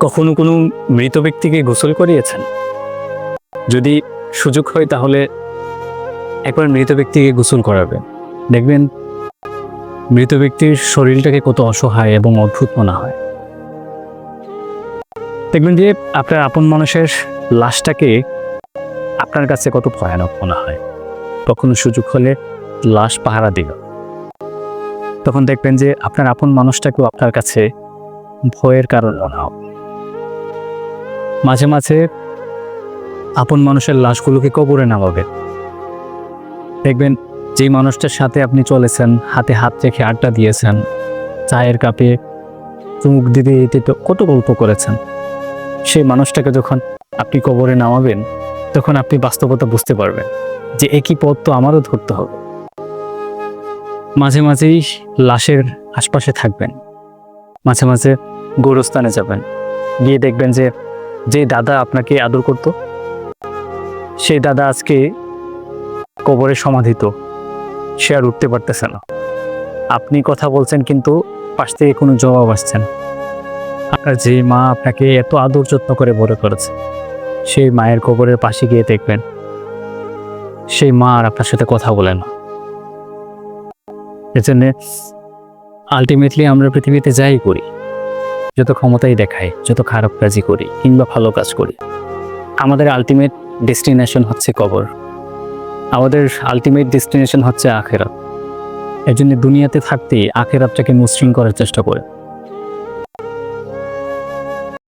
কখনো কোনো মৃত ব্যক্তিকে গোসল করিয়েছেন? যদি সুযোগ হয় তাহলে একবার মৃত ব্যক্তিকে গোসল করাবেন। দেখবেন মৃত ব্যক্তির শরীরটাকে কত অসহায় এবং অদ্ভুত মনে হয়। দেখবেন যে আপনার আপন মানুষের লাশটাকে আপনার কাছে কত ভয়ানক মনে হয়। কখনো সুযোগ হলে লাশ পাহারা দিল, তখন দেখবেন যে আপনার আপন মানুষটাকেও আপনার কাছে ভয়ের কারণ মনে হবে। মাঝে মাঝে আপন মানুষের লাশগুলোকে কবরে নামাবেন। দেখবেন যেই মানুষটার সাথে আপনি চলেছেন, হাতে হাত রেখে আড্ডা দিয়েছেন, চায়ের কাপে চুমুক দিতে দিতে কত গল্প করেছেন, সেই মানুষটাকে যখন আপনি কবরে নামাবেন তখন আপনি বাস্তবতা বুঝতে পারবেন যে একই পথ তো আমারও ধরতে হবে। মাঝে মাঝেই লাশের আশপাশে থাকবেন, মাঝে মাঝে গোরস্থানে যাবেন, গিয়ে দেখবেন যে যে দাদা আপনাকে আদর করত সেই দাদা আজকে কবরে সমাধিত, সে আর উঠতে পারতেছে না। আপনি কথা বলছেন কিন্তু পাশ থেকে কোনো জবাব আসছে না। আপনার যে মা আপনাকে এত আদর যত্ন করে বড় করেছে, সেই মায়ের কবরের পাশে গিয়ে দেখবেন সেই মা আর আপনার সাথে কথা বলে না। এজন্য আলটিমেটলি আমরা পৃথিবীতে যাই করি, যত ক্ষমতাই দেখাই, যত খারাপ কাজই করি কিংবা ভালো কাজ করি, আমাদের আলটিমেট ডেস্টিনেশন হচ্ছে কবর, আমাদের আলটিমেট ডেস্টিনেশন হচ্ছে আখেরাত। এর জন্য দুনিয়াতে থাকতেই আখেরাতটাকে মসৃণ করার চেষ্টা করে।